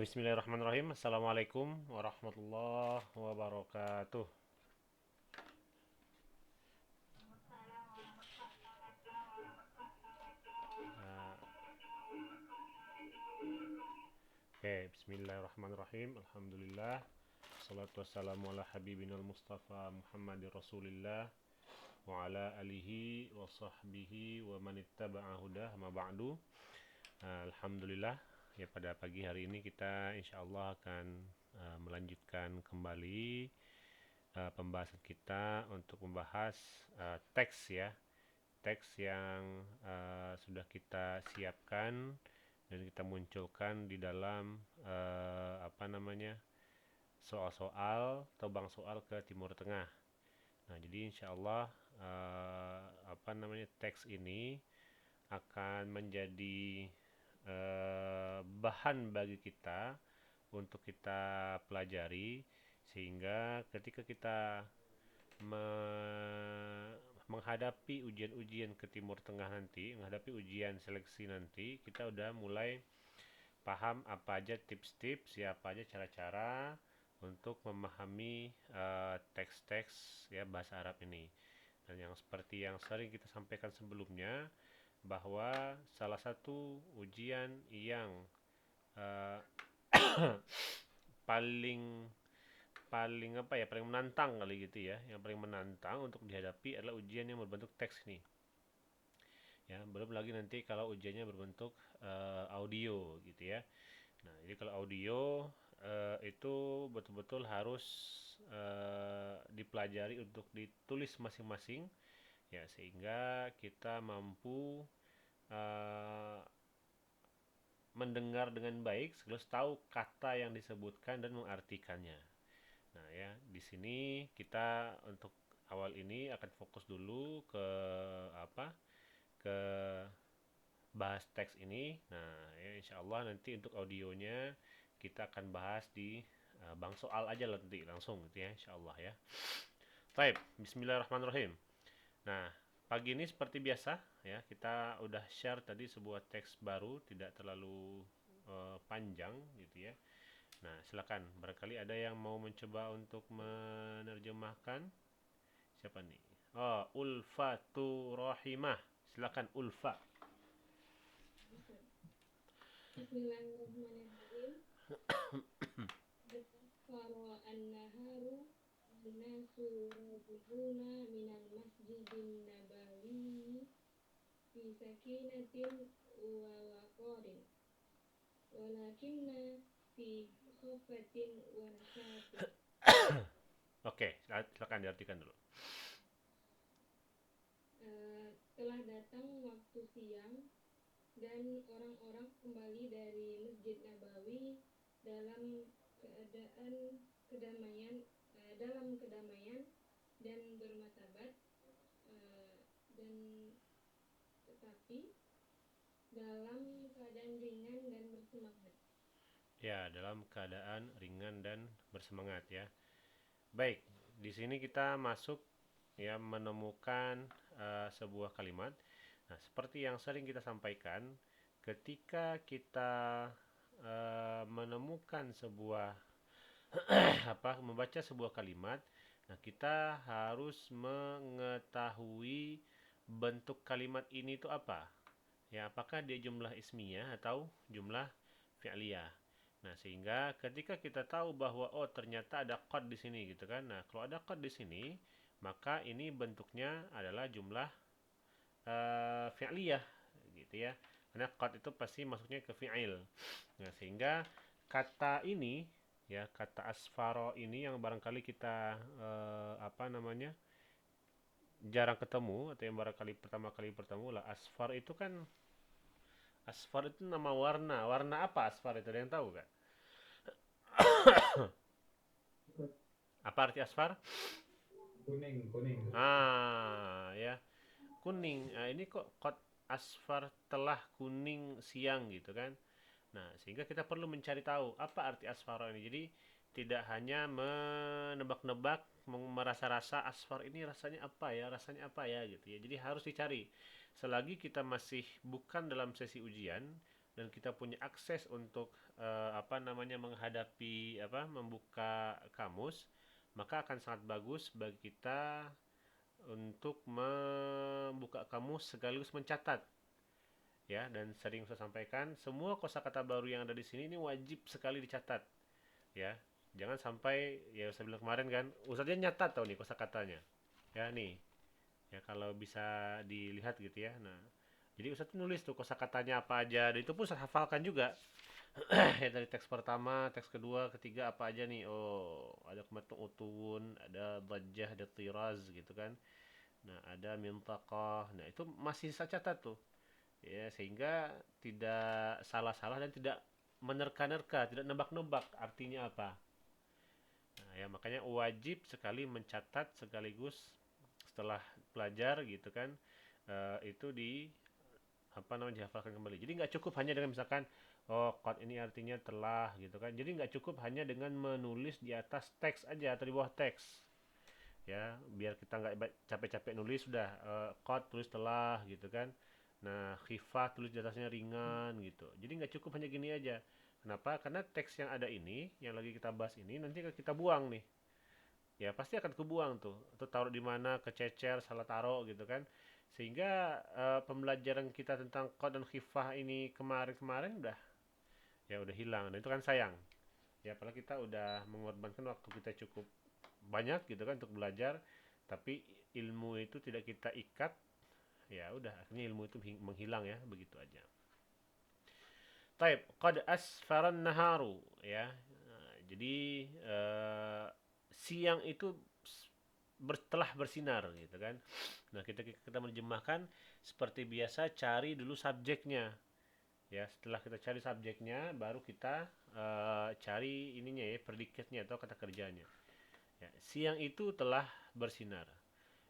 Bismillahirrahmanirrahim. Assalamualaikum warahmatullahi wabarakatuh. Uh, Bismillahirrahmanirrahim. Alhamdulillah. Salatu wassalamu ala habibinal mustafa Muhammadir Rasulillah wa ala alihi wa sahbihi wa manittaba'a hudah ma ba'du. Alhamdulillah, ya pada pagi hari ini kita insyaallah akan melanjutkan kembali pembahasan kita untuk membahas teks ya, teks yang sudah kita siapkan dan kita munculkan di dalam soal-soal atau bank soal ke Timur Tengah. Nah, jadi insya Allah teks ini akan menjadi bahan bagi kita untuk kita pelajari, sehingga ketika kita menghadapi ujian-ujian ke Timur Tengah nanti, menghadapi ujian seleksi nanti, kita udah mulai paham apa aja tips-tips, siapa aja cara-cara untuk memahami teks-teks ya bahasa Arab ini. Dan yang seperti yang sering kita sampaikan sebelumnya, bahwa salah satu ujian yang uh, paling paling menantang kali gitu ya, yang paling menantang untuk dihadapi adalah ujian yang berbentuk teks nih ya, belum lagi nanti kalau ujiannya berbentuk audio gitu ya. Nah, jadi kalau audio itu betul-betul harus dipelajari untuk ditulis masing-masing ya, sehingga kita mampu uh, mendengar dengan baik, sekaligus tahu kata yang disebutkan dan mengartikannya. Nah ya, di sini kita untuk awal ini akan fokus dulu ke apa? Ke bahas teks ini. Nah ya, insya Allah nanti untuk audionya kita akan bahas di bang soal aja lah nanti langsung gitu ya, insya Allah ya. Baik, Bismillahirrahmanirrahim. Nah, pagi ini seperti biasa ya, kita udah share tadi sebuah teks baru, tidak terlalu panjang gitu ya. Nah, silakan. Barangkali ada yang mau mencoba untuk menerjemahkan. Siapa nih? Oh, Ulfatu Rohimah. Silakan Ulfa. Bismillahirrahmanirrahim. Faro an-naharu an-nasu rajihuna minal masjidin nabawi fi sakinatin wa waqarin walakinna fi khofatin wa nashatin. Oke, silakan diartikan dulu. Telah datang waktu siang dan orang-orang kembali dari Masjid Nabawi dalam keadaan kedamaian dan bermartabat, dan tetapi dalam keadaan ringan dan bersemangat. Ya, dalam keadaan ringan dan bersemangat ya. Baik, di sini kita masuk ya menemukan sebuah kalimat. Nah, seperti yang sering kita sampaikan, ketika kita menemukan sebuah membaca sebuah kalimat, nah kita harus mengetahui bentuk kalimat ini itu apa. Ya, apakah dia jumlah ismiyah atau jumlah fi'liyah. Nah, sehingga ketika kita tahu bahwa oh ternyata ada qad di sini gitu kan. Nah, kalau ada qad di sini, maka ini bentuknya adalah jumlah fi'liyah gitu ya. Karena qad itu pasti masuknya ke fi'il. Nah, sehingga kata ini ya, kata asfaro ini yang barangkali kita jarang ketemu, atau yang barangkali pertama kali bertemu lah. Asfar itu kan, asfar itu nama warna. Warna apa asfar itu? Ada yang tahu gak? Apa arti asfar? Kuning, kuning. Ya, kuning. Nah, ini kok kot asfar telah kuning siang gitu kan. Nah, sehingga kita perlu mencari tahu apa arti asfar ini. Jadi tidak hanya menebak-nebak, merasa-rasa asfar ini rasanya apa ya gitu ya. Jadi harus dicari. Selagi kita masih bukan dalam sesi ujian, dan kita punya akses untuk menghadapi membuka kamus, maka akan sangat bagus bagi kita untuk membuka kamus sekaligus mencatat, ya. Dan sering saya sampaikan, semua kosakata baru yang ada di sini ini wajib sekali dicatat, ya. Jangan sampai, ya saya bilang kemarin kan, Ustaznya nyatat tahu nih kosakatanya, ya nih, ya kalau bisa dilihat gitu ya. Nah, jadi Ustaz nulis tuh kosakatanya apa aja, dan itu pun Ustaz hafalkan juga. Ya dari teks pertama, teks kedua, ketiga apa aja nih. Oh, ada kematung utun, ada bajah, ada tiraz gitu kan. Nah, ada mintaqah. Nah, itu masih saya catat tuh. Ya, sehingga tidak salah-salah dan tidak menerka-nerka, tidak nebak-nebak artinya apa. Nah, ya makanya wajib sekali mencatat sekaligus setelah belajar gitu kan. Itu dihafalkan kembali. Jadi nggak cukup hanya dengan misalkan, oh qad ini artinya telah gitu kan. Jadi nggak cukup hanya dengan menulis di atas teks aja atau di bawah teks, ya biar kita nggak capek-capek nulis. Sudah qad tulis telah gitu kan. Nah, khifah tulis di atasnya ringan gitu. Jadi nggak cukup hanya gini aja. Kenapa? Karena teks yang ada ini, yang lagi kita bahas ini, nanti kita buang nih, ya pasti akan kebuang tuh, atau taruh di mana, kececer, salah taruh gitu kan. Sehingga pembelajaran kita tentang qad dan khifah ini kemarin-kemarin udah hilang, dan itu kan sayang. Ya apalagi kita udah mengorbankan waktu kita cukup banyak gitu kan untuk belajar, tapi ilmu itu tidak kita ikat, ya udah akhirnya ilmu itu menghilang ya, begitu aja. Taib, qad asfaran naharu, ya. Nah, jadi siang itu telah bersinar gitu kan. Nah, kita menerjemahkan seperti biasa, cari dulu subjeknya. Ya, setelah kita cari subjeknya, baru kita cari ininya ya, predikatnya atau kata kerjanya. Ya, siang itu telah bersinar.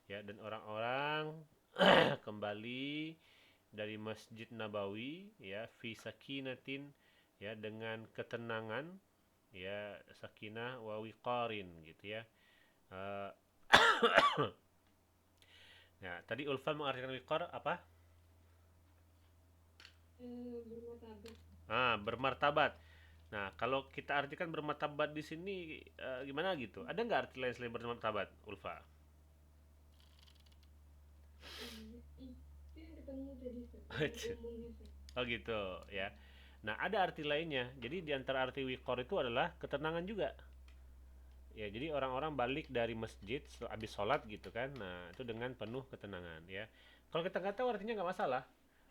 Ya, dan orang-orang kembali dari Masjid Nabawi, ya, fi sakinatin, ya, dengan ketenangan, ya, sakinah wa wiqarin gitu ya. Uh, ya, tadi Ulfa mengartikan wiqar apa? Bermartabat. Bermartabat. Nah, kalau kita artikan bermartabat di sini gimana gitu? Ada nggak arti lain selain bermartabat, Ulfa? Itu yang ketemu tadi yang umumnya sih. Oh gitu ya. Nah, ada arti lainnya. Jadi di antara arti wiqar itu adalah ketenangan juga. Ya, jadi orang-orang balik dari masjid habis sholat gitu kan. Nah, itu dengan penuh ketenangan ya. Kalau kita nggak tahu artinya nggak masalah.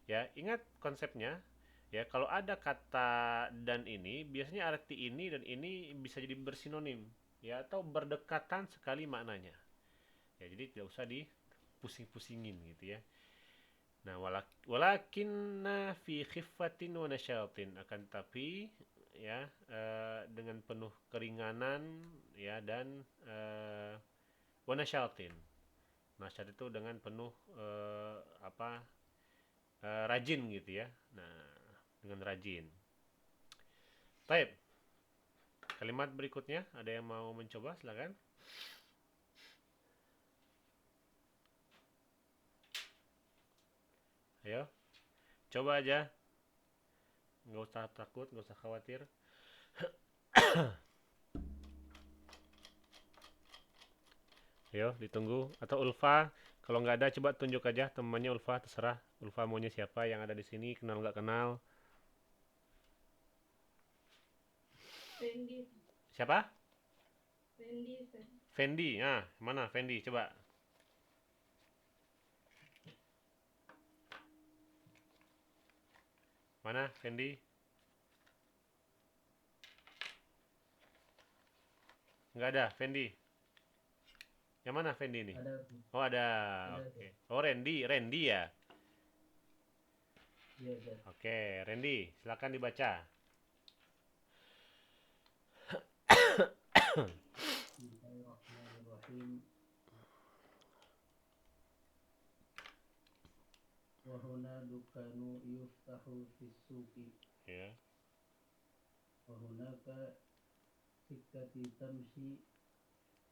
Ya, ingat konsepnya. Ya, kalau ada kata dan ini, biasanya arti ini dan ini bisa jadi bersinonim, ya, atau berdekatan sekali maknanya. Ya, jadi tidak usah dipusing-pusingin gitu ya. Nah, walakinna fi khiffatin wa nasyatin, akan tapi ya dengan penuh keringanan ya, dan wa nasyatin. Nasyat itu dengan penuh rajin gitu ya. Nah, dengan rajin. Baik. Kalimat berikutnya, ada yang mau mencoba? Silakan. Ayo, coba aja. Nggak usah takut, nggak usah khawatir. Ayo, ditunggu. Atau Ulfa, kalau nggak ada, coba tunjuk aja temannya Ulfa, terserah. Ulfa maunya siapa yang ada di sini, kenal nggak kenal. Fendi. Siapa? Fendi. Fendi. Nah, mana Fendi? Coba. Mana Fendi? Nggak ada Fendi. Yang mana Fendi ini? Ada. Oh ada. Oke. Oh Randy ya. Iya. Oke, Randy, silakan dibaca. Bismillahirrahmanirrahim. Wa huna dukanu yuftahu fis suqi. Ya. Wa hunaka sikkati tamshi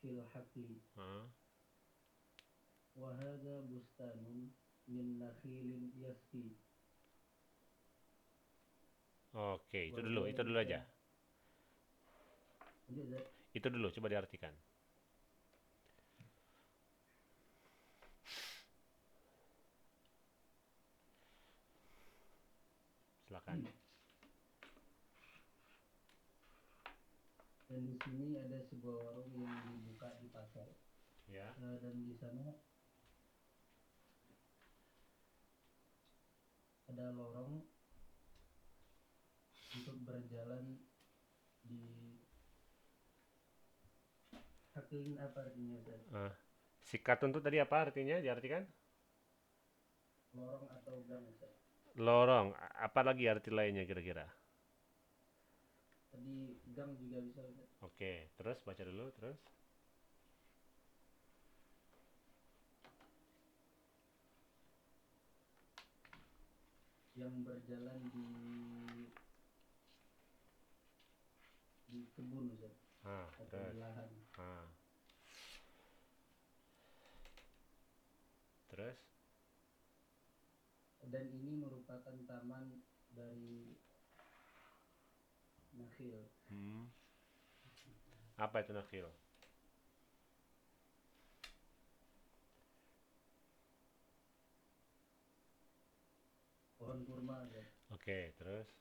fil haqli. Wa hadha bustanun min nakhilin yasfi. Oke, itu dulu wadhalika. aja. Lanjut Zat. Itu dulu, coba diartikan. Silakan. Dan di sini ada sebuah warung yang dibuka di pasar. Ya. Dan di sana ada lorong untuk berjalan di haklin. Apa artinya Zat? Sikatun itu tadi apa artinya? Diartikan? Lorong atau gang Zat. Lorong. Apa lagi arti lainnya kira-kira? Tadi gang juga bisa Zat. Oke, terus baca dulu, terus. Yang berjalan di kebun Zat. Atau Terus. di lahan. Terus? Dan ini merupakan taman dari nakhil. Apa itu nakhil? Pohon kurma Zat. Oke, terus?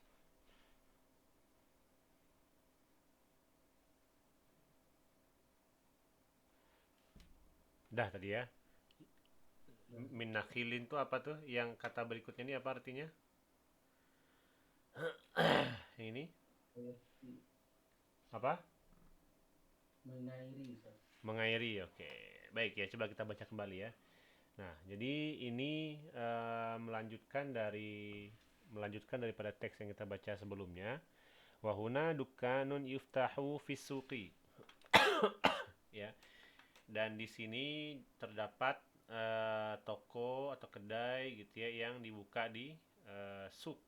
Dah tadi ya. Min nakhilin tuh apa tuh? Yang kata berikutnya ini apa artinya? Yang ini? Apa? Mengairi Zat. Mengairi, oke. Baik ya, coba kita baca kembali ya. Nah, jadi ini melanjutkan daripada teks yang kita baca sebelumnya. Wahuna dukanun yuftahu fisuqi. Ya. Dan di sini terdapat toko atau kedai gitu ya yang dibuka di suk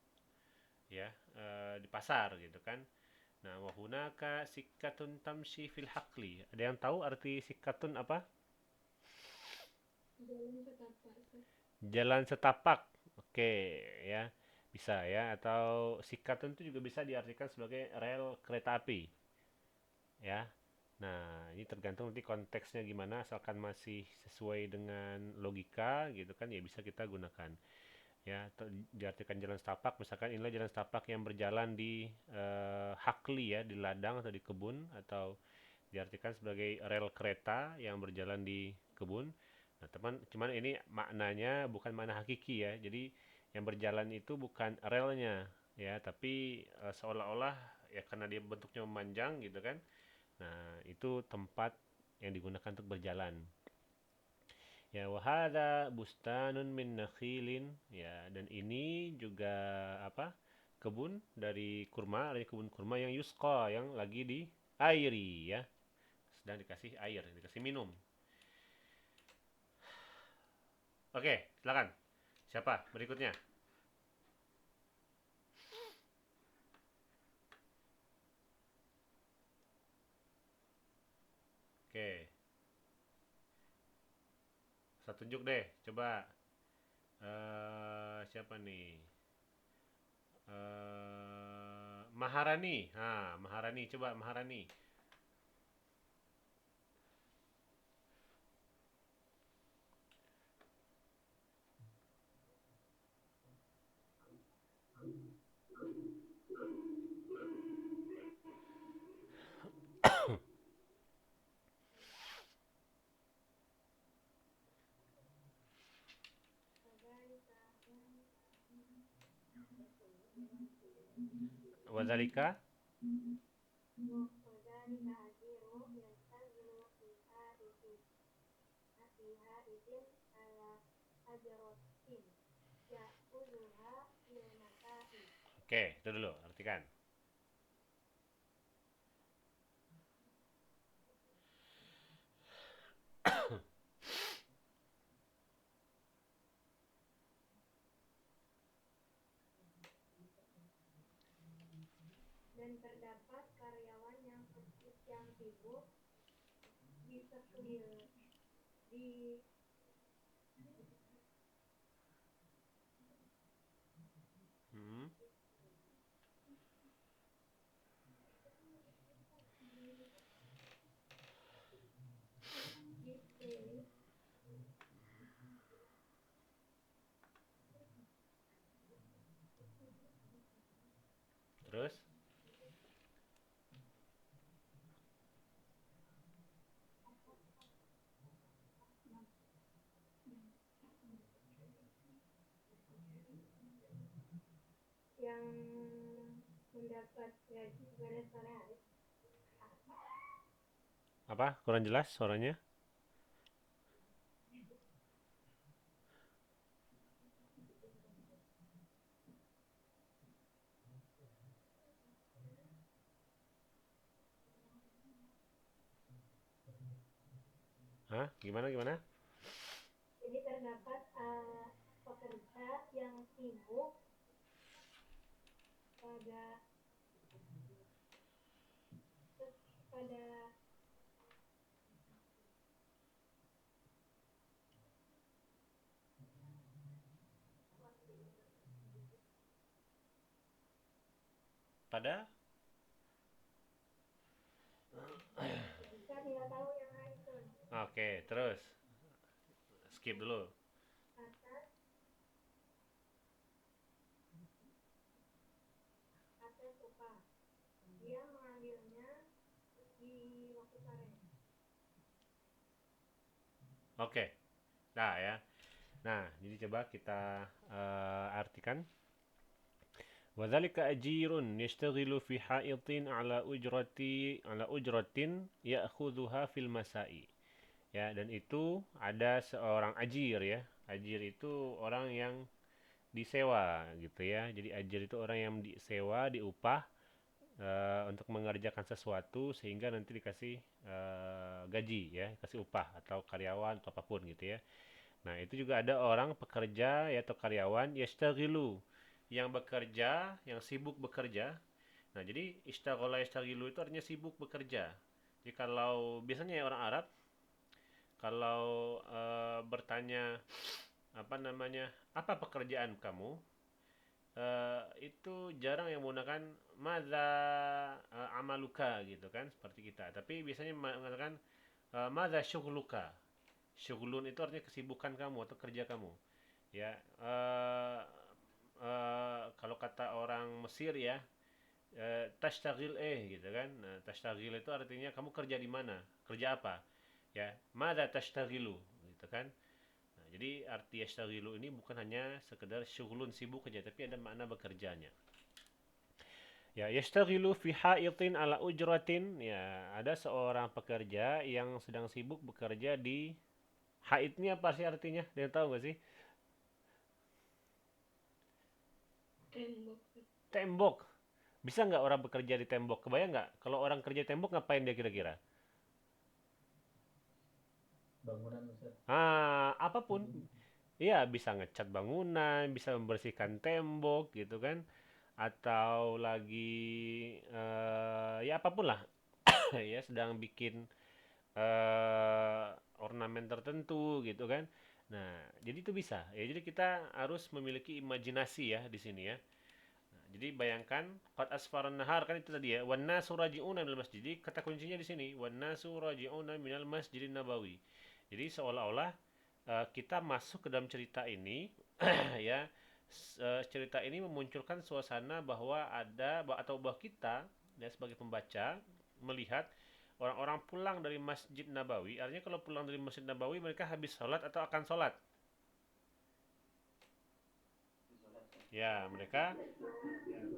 ya, di pasar gitu kan. Nah, wahunaka sikatun tamshi fil haqli. Ada yang tahu arti sikatun apa? Jalan setapak. Jalan setapak. Oke, ya. Bisa ya, atau sikatun itu juga bisa diartikan sebagai rel kereta api. Ya. Nah, ini tergantung nanti konteksnya gimana, asalkan masih sesuai dengan logika gitu kan, ya bisa kita gunakan. Ya, diartikan jalan setapak, misalkan inilah jalan setapak yang berjalan di hakli ya, di ladang atau di kebun, atau diartikan sebagai rel kereta yang berjalan di kebun. Nah, cuman ini maknanya bukan makna hakiki ya. Jadi yang berjalan itu bukan relnya ya, tapi seolah-olah ya karena dia bentuknya memanjang gitu kan. Nah, itu tempat yang digunakan untuk berjalan. Ya, wahada bustanun min nakhilin ya, dan ini juga apa? Kebun dari kurma, dari kebun kurma yang yusqa, yang lagi di airi ya. Sedang dikasih air, dikasih minum. Oke, silakan. Siapa berikutnya? Oke, saya tunjuk deh. Coba siapa nih? Maharani. Maharani. Coba Maharani. Wadzalika. Wadhalika hadiru yantazilu fiha idin ala hajarotin ya'uduha fil matai. Oke, itu dulu. Artikan. Dan terdapat karyawan yang sibuk di sekeliling di Hmm. Terus yang mendapat gaji pada sore hari. apa? Kurang jelas suaranya? Hah? Gimana gimana? Jadi terdapat pekerja yang sibuk pada pada Pada saya tidak tahu yang lain tuh. Oke, terus skip dulu. Atas atas upah. Dia mengambilnya di waktu sore. Oke. Nah, ya. Nah, jadi coba kita artikan. وذلك أجير يشتغل في حائط على أجرة يأخذها في المساء. Ya, dan itu ada seorang ajir ya. Ajir itu orang yang disewa gitu ya. Jadi ajir itu orang yang disewa, diupah untuk mengerjakan sesuatu sehingga nanti dikasih gaji ya, kasih upah atau karyawan atau apapun gitu ya. Nah, itu juga ada orang pekerja ya atau karyawan yashtaghilu yang bekerja, yang sibuk bekerja. Nah, jadi ishtaghala yashtaghilu itu artinya sibuk bekerja. Jadi kalau biasanya ya orang Arab kalau bertanya apa namanya, apa pekerjaan kamu? Itu jarang yang menggunakan madza amaluka gitu kan seperti kita. Tapi biasanya mengatakan madza syughluka. Syughlun itu artinya kesibukan kamu atau kerja kamu. Ya, kalau kata orang Mesir ya, tashtagil gitu kan. Nah, tashtagil itu artinya kamu kerja di mana? Kerja apa? Ya, madza tashtaghilu gitu kan. Nah, jadi arti yashtaghilu ini bukan hanya sekedar syughlun sibuk saja, tapi ada makna bekerjanya. Ya, yashtaghilu fi haitin ala ujratin. Ya, ada seorang pekerja yang sedang sibuk bekerja di haitnya apa sih artinya? Dia tahu gak sih? Tembok. Tembok. Bisa nggak orang bekerja di tembok? Kebayang nggak? Kalau orang kerja di tembok ngapain dia kira-kira? Bangunan Ustaz. Apapun. Iya, bisa ngecat bangunan, bisa membersihkan tembok gitu kan. Atau lagi ya apapun lah. Ya sedang bikin eh, ornamen tertentu gitu kan. Nah, jadi itu bisa. Ya, jadi kita harus memiliki imajinasi ya di sini ya. Nah, jadi bayangkan qad asfaran nahar kan itu tadi ya. Wan nasu raji'una minal masjid. Jadi kata kuncinya di sini wan nasu raji'una minal masjidin nabawi. Jadi seolah-olah kita masuk ke dalam cerita ini ya. Cerita ini memunculkan suasana bahwa ada atau bahwa kita ya sebagai pembaca melihat orang-orang pulang dari Masjid Nabawi. Artinya kalau pulang dari Masjid Nabawi mereka habis sholat atau akan sholat. Ya, mereka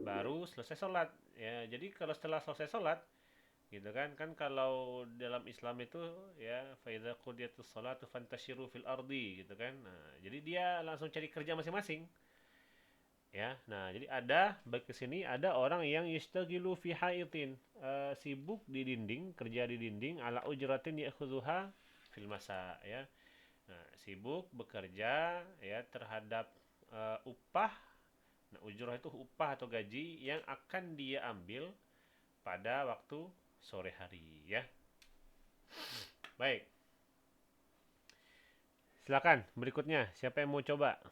baru selesai sholat. Ya, jadi kalau setelah selesai sholat, gitu kan kalau dalam Islam itu ya faidza qudiyatus sholatu fantashiru fil ardi gitu kan. Nah, jadi dia langsung cari kerja masing-masing. Ya, nah jadi ada baik ke sini ada orang yang yastagilu fi haitin, sibuk di dinding, kerja di dinding ala ujratin ya'khudhuha fil masa ya. Nah, sibuk bekerja ya terhadap upah. Nah, ujrah itu upah atau gaji yang akan dia ambil pada waktu sore hari ya. Baik. Silakan berikutnya siapa yang mau coba?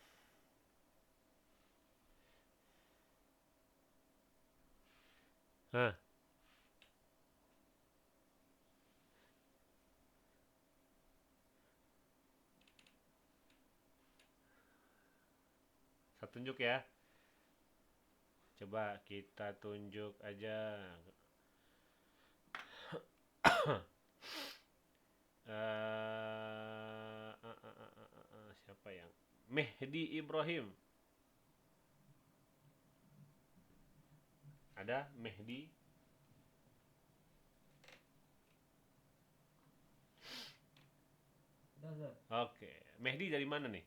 Nah, saya tunjuk ya. Coba kita tunjuk aja. Siapa yang Mehdi Ibrahim? Ada Mehdi? Ada Zat. Oke, Mehdi dari mana nih?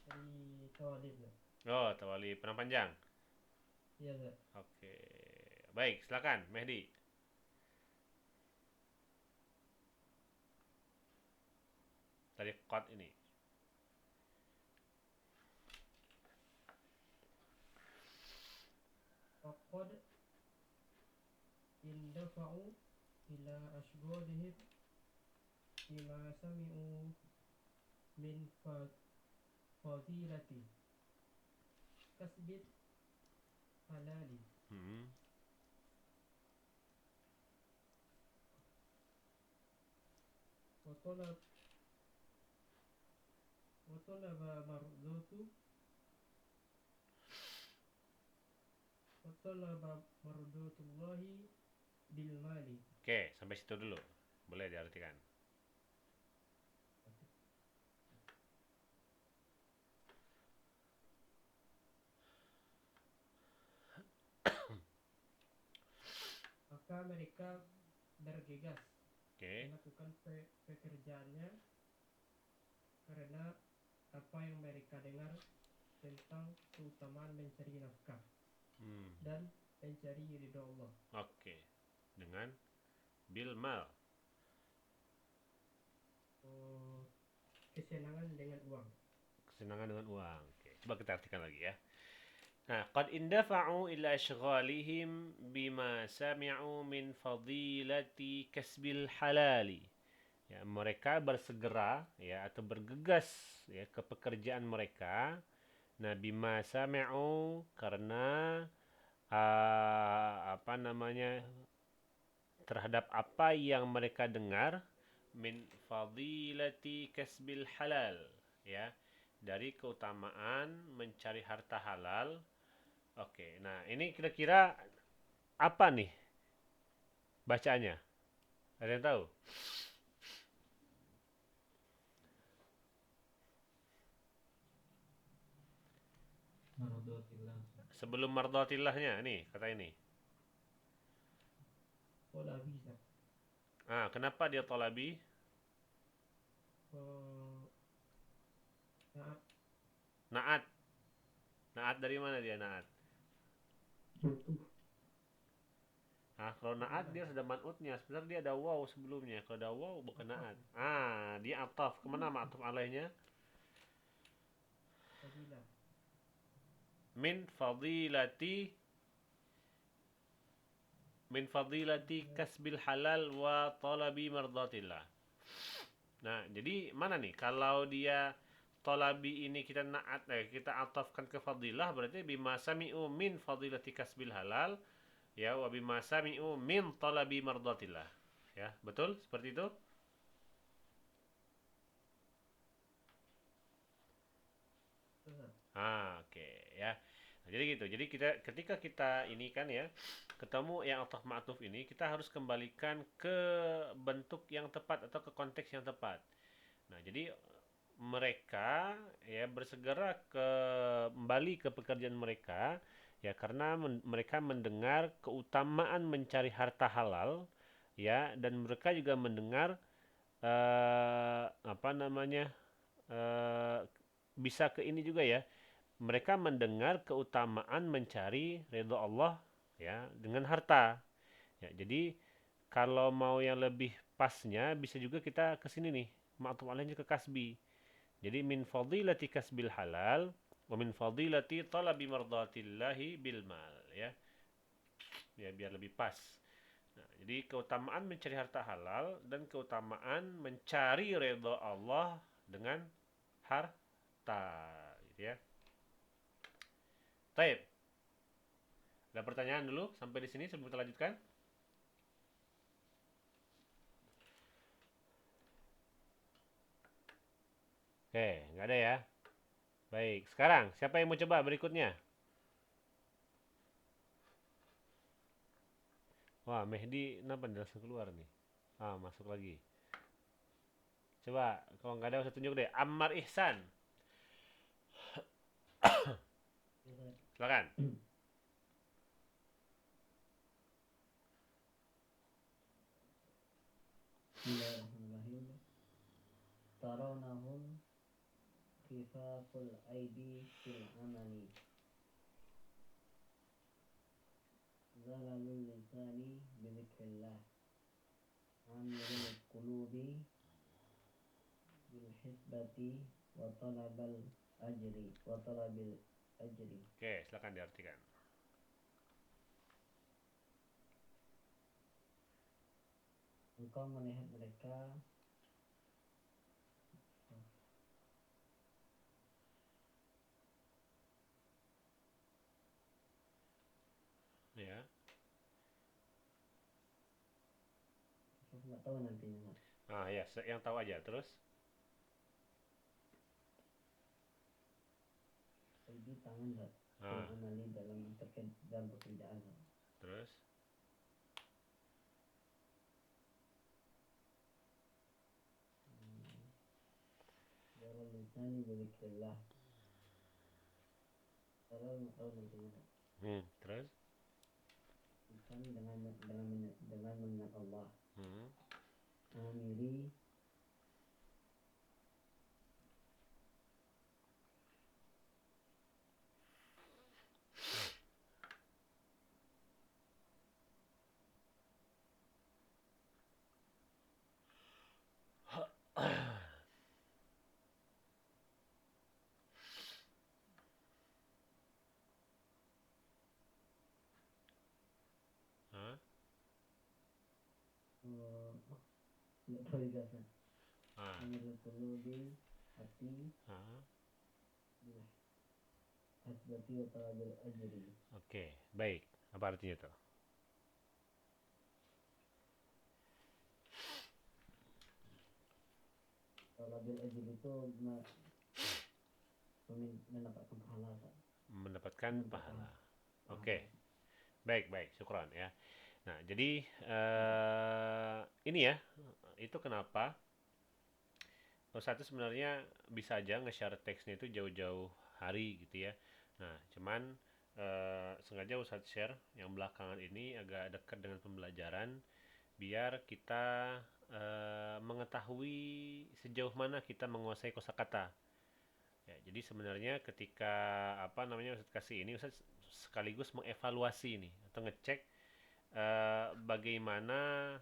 Dari Tawalib Zat. Oh, Tawali Penang Panjang. Iya Zat. Oke, baik, silakan Mehdi. Dari Qad ini. Faqad indafa'u ila ashghalihim bima sami'u min fadilati kasbit halali Hmm. wa talaba mardatu wa talaba mardatullahi bil mali. Oke, sampai situ dulu. Boleh diartikan. Maka mereka bergegas Oke. melakukan pekerjaannya karena apa yang mereka dengar tentang keutamaan mencari nafkah Hmm. dan mencari ridho Allah. Oke. Dengan bil mal. Kesenangan dengan uang. Kesenangan dengan uang. Oke, coba kita artikan lagi ya. Nah, qad indafa'u ila ashghalihim bima sami'u min fadilati kasbil halali. Ya, mereka bersegera ya atau bergegas ya ke pekerjaan mereka. Nah, bima sami'u karena apa namanya terhadap apa yang mereka dengar min fadilati kasbil halal ya dari keutamaan mencari harta halal. Oke, nah ini kira-kira apa nih bacaannya? Ada yang tahu? Mardotillah. Sebelum mardotilahnya nih kata ini. Pola bisa. Kenapa dia tolabi? Naat. Naat. Naat dari mana dia naat? Kalau naat dia sudah man'utnya. Sebenarnya dia ada waw sebelumnya. Kalau ada waw bukan naat. Dia ataf. Kemana ma'atuf alaihnya? Fadilah. Min fadilati kasbil halal wa talabi mardatillah. Nah, jadi mana nih? Kalau dia talabi ini kita naat kita atafkan ke fadilah berarti bima sami'u min fadilati kasbil halal ya wa bima sami'u min talabi mardatillah. Ya, betul? Seperti itu? Oke ya. Nah, jadi gitu. Jadi ketika kita ini kan ya ketemu yang ataf ma'tuf ini kita harus kembalikan ke bentuk yang tepat atau ke konteks yang tepat. Nah, jadi mereka ya bersegera kembali ke pekerjaan mereka ya karena mereka mendengar keutamaan mencari harta halal ya dan mereka juga mendengar apa namanya bisa ke ini juga ya mereka mendengar keutamaan mencari ridho Allah ya dengan harta ya jadi kalau mau yang lebih pasnya bisa juga kita ke sini nih ma'tuf alaihnya ke kasbi. Jadi min fadilati kasbil halal wa min fadilati talabi mardatillahi bil mal ya. Ya biar lebih pas. Nah, jadi keutamaan mencari harta halal dan keutamaan mencari redha Allah dengan harta gitu ya. Baik. Ada pertanyaan dulu sampai di sini sebelum kita lanjutkan? Oke, nggak ada ya. Baik, sekarang siapa yang mau coba berikutnya? Wah, Mehdi kenapa nih langsung keluar nih? Ah, masuk lagi. Coba, kalau nggak ada usah tunjuk deh. Ammar Ihsan, Ustaz. silakan. Bismillahirrahmanirrahim. Tarawnahum khifaful aidi fil amali. Zalalul lisani bizikrillah. Amirul qulubi bil hisbati wa talabal ajri wa talabil ajri. Oke, silakan diartikan. Engkau melihat mereka Ya. nggak tahu nantinya Mas. Ah, ya, yang tahu aja. Terus, Aidi tangan Mas. Fil ah, amali dalam terkait dalam pekerjaan Mas. terus, Zalalul lisani bizikrillah. Zalal nggak tahu nantinya Mas. terus, Lisan dengan mengingat Allah. hmm. Amiri Ah, nggak tahu juga Mas. ah, Amirul qulubi hati ah. bil hasbati wa talabil ajri. Oke, baik. Apa artinya tuh? Talabil ajri itu mendapatkan pahala Mas. Mendapatkan Mendapatkan pahala. pahala. Oke, baik, baik. Syukron ya. Nah, jadi ini ya, itu kenapa satu sebenarnya bisa aja nge-share teksnya itu jauh-jauh hari gitu ya. Nah, cuman sengaja Ustadz share yang belakangan ini agak dekat dengan pembelajaran biar kita mengetahui sejauh mana kita menguasai kosakata. Ya, jadi sebenarnya ketika apa namanya Ustadz kasih ini Ustadz sekaligus mengevaluasi ini atau ngecek bagaimana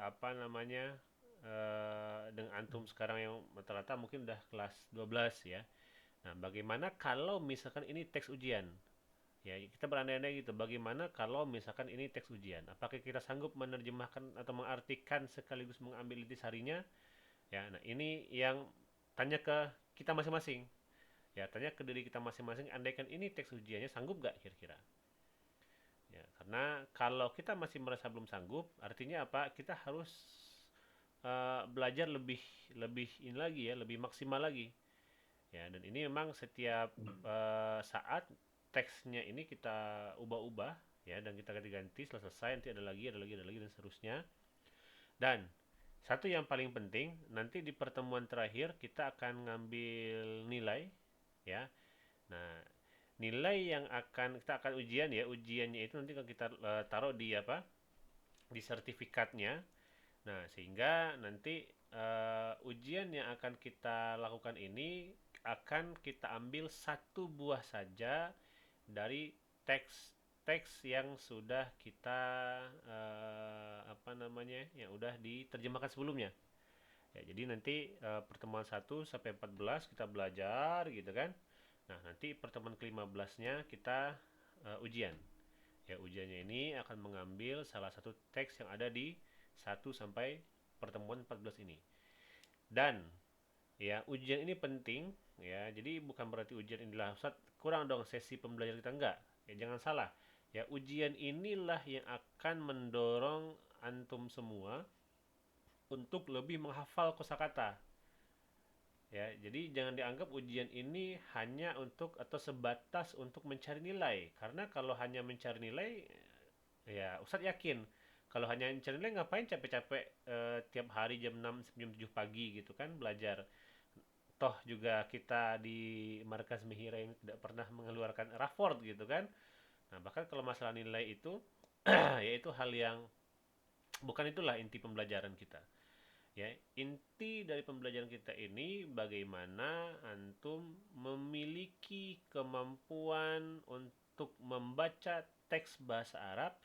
apa namanya dengan antum sekarang yang rata-rata mungkin udah kelas 12 ya. Nah, bagaimana kalau misalkan ini teks ujian? Ya, kita berandai-andai gitu. Bagaimana kalau misalkan ini teks ujian? Apakah kita sanggup menerjemahkan atau mengartikan sekaligus mengambil intisarinya? Ya, nah ini yang tanya ke kita masing-masing. Ya, tanya ke diri kita masing-masing. Andaikan ini teks ujiannya, sanggup gak kira-kira? Ya, karena kalau kita masih merasa belum sanggup, artinya apa? Kita harus belajar lebih lebih ini lagi ya, lebih maksimal lagi. Ya, dan ini memang setiap saat teksnya ini kita ubah-ubah ya dan kita ganti-ganti setelah selesai nanti ada lagi dan seterusnya. Dan satu yang paling penting nanti di pertemuan terakhir kita akan ngambil nilai ya. Nah, nilai yang kita akan ujian ya, ujiannya itu nanti kalau kita taruh di apa? Di sertifikatnya. Nah, sehingga nanti ujian yang akan kita lakukan ini akan kita ambil satu buah saja dari teks yang sudah kita apa namanya yang udah diterjemahkan sebelumnya. Ya, jadi nanti pertemuan 1 sampai 14 kita belajar gitu kan. Nah, nanti pertemuan ke-15-nya kita ujian. Ya, ujiannya ini akan mengambil salah satu teks yang ada di 1 sampai pertemuan 14 ini. Dan ya, ujian ini penting ya. Jadi bukan berarti ujian inilah Ustaz kurang dong sesi pembelajaran kita enggak. Ya, jangan salah. Ya, ujian inilah yang akan mendorong antum semua untuk lebih menghafal kosakata. Ya, jadi jangan dianggap ujian ini hanya untuk atau sebatas untuk mencari nilai. Karena kalau hanya mencari nilai Ya, Ustadz yakin kalau hanya cari nilai ngapain capek-capek tiap hari jam 6 sampai jam 7 pagi gitu kan belajar. Toh juga kita di Markas Mihira ini tidak pernah mengeluarkan raport gitu kan. Nah, bahkan kalau masalah nilai itu yaitu hal yang bukan itulah inti pembelajaran kita. Ya, inti dari pembelajaran kita ini bagaimana antum memiliki kemampuan untuk membaca teks bahasa Arab,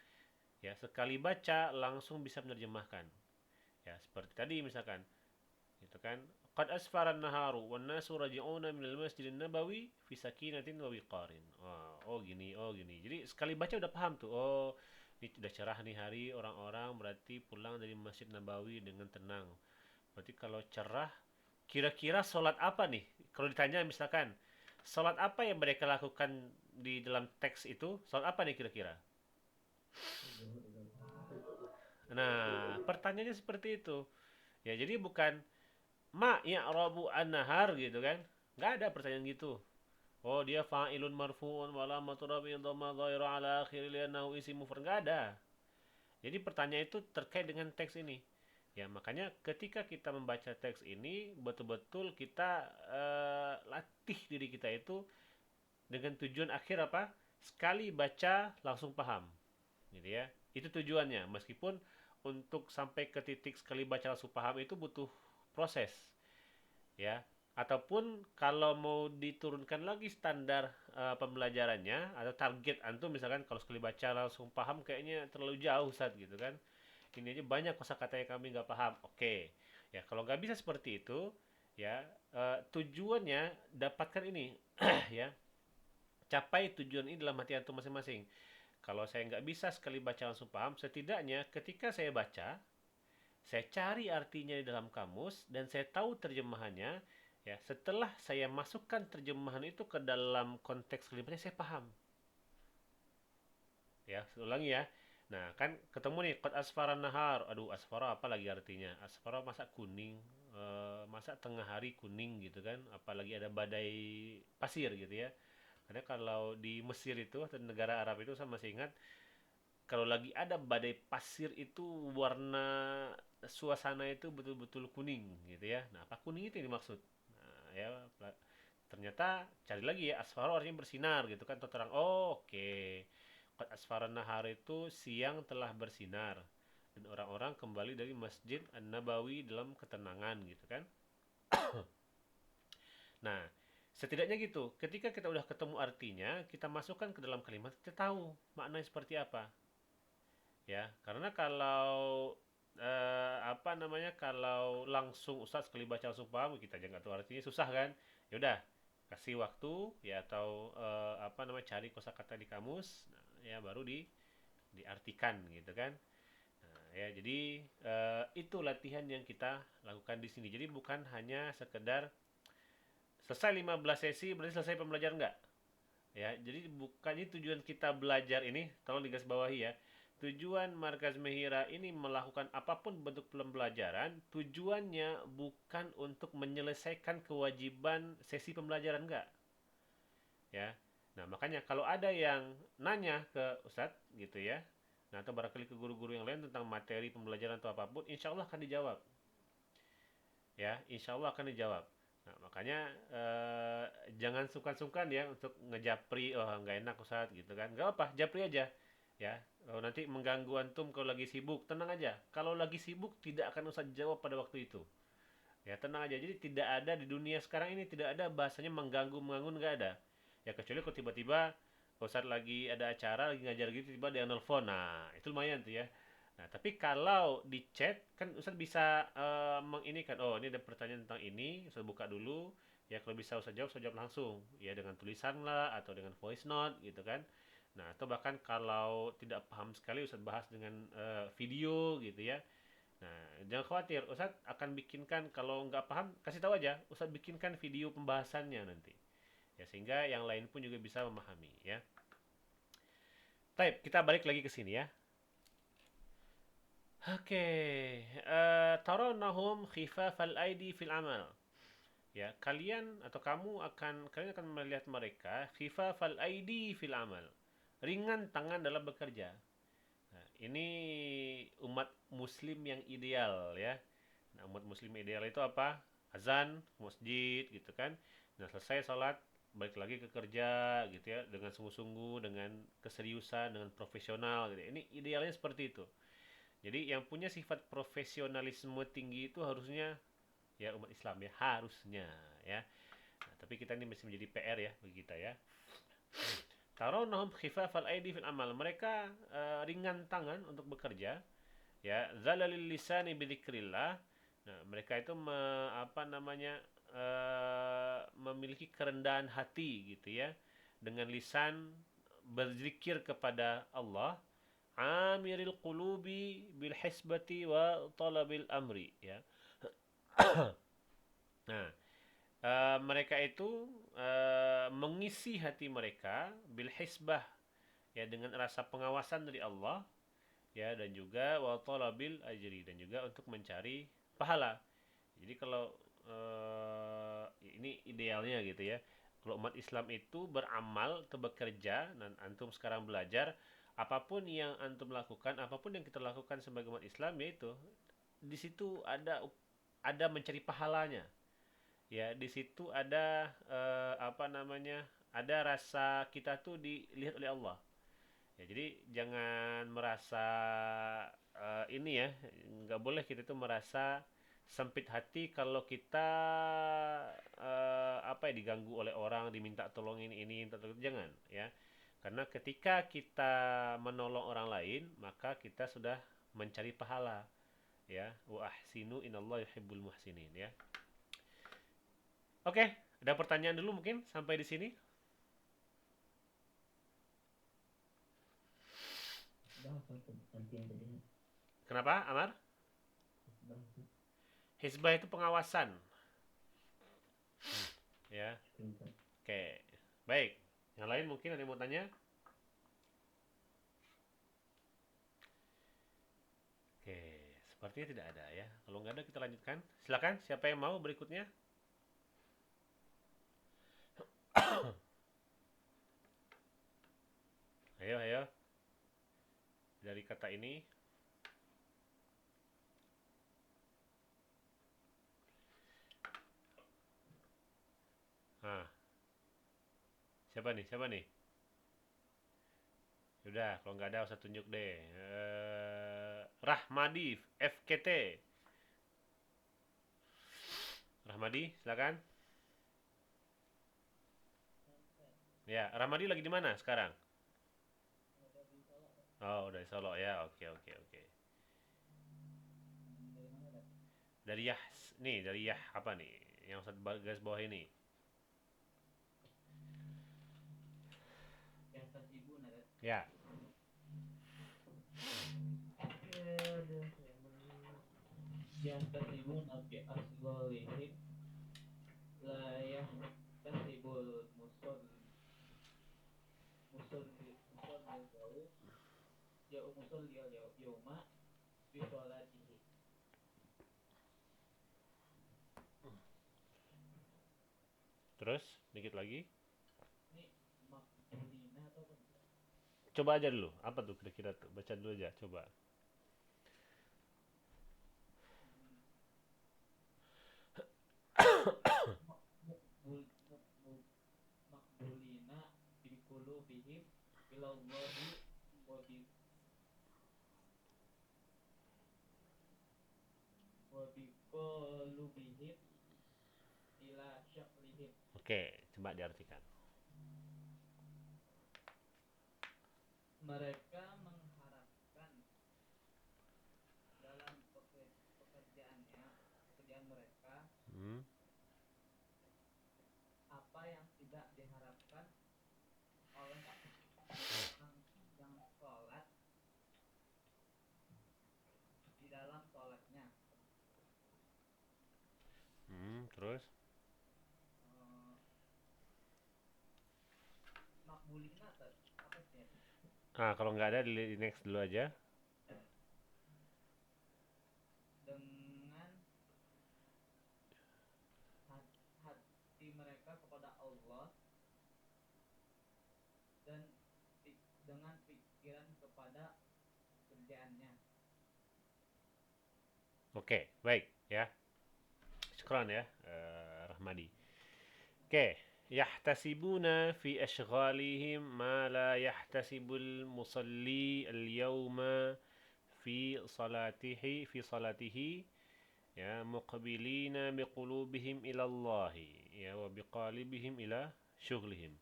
ya sekali baca langsung bisa menerjemahkan. Ya, seperti tadi misalkan, gitu kan. Qad asfara an-naharu wan nasu raji'una minal masjidin nabawi fi sakinatin wa wiqarin. Oh, gini, oh gini. Jadi sekali baca udah paham tuh. Oh, ini udah cerah nih hari, orang-orang berarti pulang dari Masjid Nabawi dengan tenang. Berarti kalau cerah, kira-kira sholat apa nih? Kalau ditanya misalkan, sholat apa yang mereka lakukan di dalam teks itu? Sholat apa nih kira-kira? Nah, pertanyaannya seperti itu. Ya, jadi bukan ma ya'rabu an-nahar gitu kan. Nggak ada pertanyaan gitu. Oh, dia fa'ilun marfu'un wa alamatu rafi'i dhamma dhahira ala akhiri li'annahu isim mufrad. Nggak ada. Jadi pertanyaan itu terkait dengan teks ini. Ya, makanya ketika kita membaca teks ini betul-betul kita latih diri kita itu dengan tujuan akhir apa? Sekali baca langsung paham. Gitu ya. Itu tujuannya. Meskipun untuk sampai ke titik sekali baca langsung paham itu butuh proses, ya. Ataupun kalau mau diturunkan lagi standar pembelajarannya atau target antum misalkan kalau sekali baca langsung paham kayaknya terlalu jauh Ustaz gitu kan. Ini aja banyak kosakata yang kami nggak paham. Oke. Ya, kalau nggak bisa seperti itu, ya tujuannya dapatkan ini ya. Capai tujuan ini dalam hati antum masing-masing. Kalau saya nggak bisa sekali baca langsung paham, setidaknya ketika saya baca, saya cari artinya di dalam kamus dan saya tahu terjemahannya. Ya, setelah saya masukkan terjemahan itu ke dalam konteks kalimatnya, saya paham. Ya, saya ulangi ya. Nah, kan ketemu nih qad asfara nahar. Aduh, asfara apa lagi artinya? Asfara masa kuning, masa tengah hari kuning gitu kan? Apalagi ada badai pasir gitu ya. Karena kalau di Mesir itu atau negara Arab itu saya masih ingat kalau lagi ada badai pasir itu warna suasana itu betul-betul kuning gitu ya. Nah, apa kuning itu yang dimaksud? Nah, ya ternyata cari lagi ya asfaro artinya bersinar gitu kan terang. Oh, oke. Okay. Asfara nahar itu siang telah bersinar dan orang-orang kembali dari Masjid An-Nabawi dalam ketenangan gitu kan. Nah, setidaknya gitu. Ketika kita udah ketemu artinya, kita masukkan ke dalam kalimat, kita tahu maknanya seperti apa. Ya, karena kalau apa namanya kalau langsung Ustadz sekali baca langsung paham kita aja nggak tahu artinya susah kan. Ya udah kasih waktu ya atau apa namanya cari kosakata di kamus nah, ya baru diartikan gitu kan. Nah, ya jadi itu latihan yang kita lakukan di sini. Jadi bukan hanya sekedar selesai 15 sesi berarti selesai pembelajaran enggak. Ya, jadi bukannya tujuan kita belajar ini tolong digarisbawahi ya. Tujuan Markas Mehira ini melakukan apapun bentuk pembelajaran, tujuannya bukan untuk menyelesaikan kewajiban sesi pembelajaran enggak. Ya. Nah, makanya kalau ada yang nanya ke Ustadz gitu ya. Nah, atau barangkali ke guru-guru yang lain tentang materi pembelajaran atau apapun, insya Allah akan dijawab. Ya, insya Allah akan dijawab. Nah, makanya jangan sungkan-sungkan ya untuk ngejapri, oh nggak enak Ustaz gitu kan. Nggak apa, japri aja. Ya, kalau nanti mengganggu antum kalau lagi sibuk, tenang aja. Kalau lagi sibuk tidak akan Ustaz jawab pada waktu itu. Ya, tenang aja. Jadi tidak ada di dunia sekarang ini tidak ada bahasanya mengganggu nggak ada. Ya kecuali kalau tiba-tiba Ustaz lagi ada acara, lagi ngajar gitu, tiba-tiba dia nelfon. Nah, itu lumayan tuh ya. Nah, tapi kalau di chat kan Ustaz bisa menginikan, oh ini ada pertanyaan tentang ini, Ustaz buka dulu. Ya kalau bisa Ustaz jawab langsung. Ya dengan tulisan lah atau dengan voice note gitu kan. Nah, atau bahkan kalau tidak paham sekali Ustaz bahas dengan video gitu ya. Nah, jangan khawatir, Ustaz akan bikinkan kalau nggak paham kasih tahu aja, Ustaz bikinkan video pembahasannya nanti. Ya sehingga yang lain pun juga bisa memahami ya. Baik, kita balik lagi ke sini ya. Oke, tarawnahum khifafal aidi fil amal. Ya, kalian akan melihat mereka khifafal aidi fil amal. Ringan tangan dalam bekerja. Nah, ini umat muslim yang ideal ya. Nah, umat muslim ideal itu apa? Azan, masjid gitu kan. Nah, selesai sholat, balik lagi ke kerja gitu ya, dengan sungguh-sungguh, dengan keseriusan, dengan profesional gitu. Ini idealnya seperti itu. Jadi yang punya sifat profesionalisme tinggi itu harusnya ya umat Islam ya, harusnya ya. Nah, tapi kita ini masih menjadi PR ya bagi kita ya. Tarawnahum khifafal aidi fil amal. Mereka ringan tangan untuk bekerja ya, zalalil lisani bidzikrillah. Nah, mereka itu apa namanya memiliki kerendahan hati gitu ya, dengan lisan berzikir kepada Allah, amiril qulubi bil hisbati wa talabil amri ya. Nah, mereka itu mengisi hati mereka bil hisbah ya, dengan rasa pengawasan dari Allah ya, dan juga wa talabil ajri, dan juga untuk mencari pahala. Jadi kalau ini idealnya gitu ya. Kalau umat Islam itu beramal atau bekerja, dan antum sekarang belajar, apapun yang antum lakukan, apapun yang kita lakukan sebagai umat Islam, yaitu di situ ada mencari pahalanya. Ya, di situ ada apa namanya? Ada rasa kita tuh dilihat oleh Allah. Ya, jadi jangan merasa ini ya, nggak boleh kita tuh merasa sempit hati kalau kita apa ya, diganggu oleh orang, diminta tolong ini, minta tolong, jangan ya. Karena ketika kita menolong orang lain, maka kita sudah mencari pahala ya. Wa ahsinu innallaha yuhibbul muhsinin ya. Oke, ada pertanyaan dulu mungkin sampai di sini. Bah apa tuh nanti yang tadi Kenapa, Amar? bah Hizbah itu pengawasan ya. pintar. Oke, baik. Yang lain mungkin ada yang mau tanya? Oke, sepertinya tidak ada ya. Kalau nggak ada kita lanjutkan. Silakan, siapa yang mau berikutnya? Ayo, ayo. Dari kata ini. Nah, siapa nih? Siapa nih? Udah, kalau nggak ada usah tunjuk deh. Rahmadi, FKT. Rahmadi, silakan. Ya, Rahmadi lagi di mana sekarang? Oh, udah di Solo ya. Oke, oke, oke. Dari Yah, nih dari Yah apa nih? Yang satu garis bawah ini. Yang ibu nada. Ya. Yang ibu nabi asgolihim layah tasibul musul jauh jauh musul dia yauma bisolatihi. Terus dikit lagi. Ini makbulina atau apa? Coba aja dulu. Apa tuh kira-kira tuh? Baca dulu aja, coba. Makbulina biqulubihim ilallahi wa biqulubihim ila syaklihim. Oke, coba diartikan. Mereka mengharapkan dalam pekerjaan mereka Hmm. apa yang tidak diharapkan oleh orang yang sholat di dalam sholatnya. Terus. Makbulina apa sih? Ah, kalau nggak ada di next dulu aja. Dengan hati mereka kepada Allah dan dengan pikiran kepada kerja Oke, baik ya. Syukran ya, Rahmadi. Oke, yahtasibuna fi ashghalihim ma la yahtasibul musalli al-yawma fi salatihi ya muqbilina biqulubihim ila Allah ya wa biqalibihim ila syughlihim.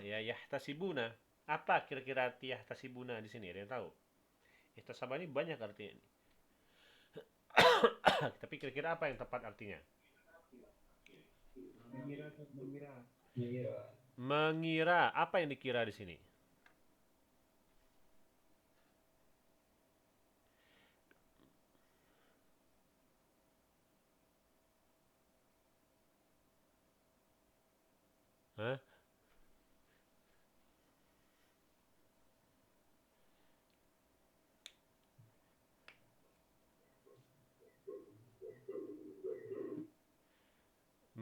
Ya yahtasibuna. Apa kira-kira arti yahtasibuna di sini? Ada yang tahu? Ihtasaba ini banyak artinya. Tapi kira-kira apa yang tepat artinya? Mengira. Mengira. Apa yang dikira di sini? Hah?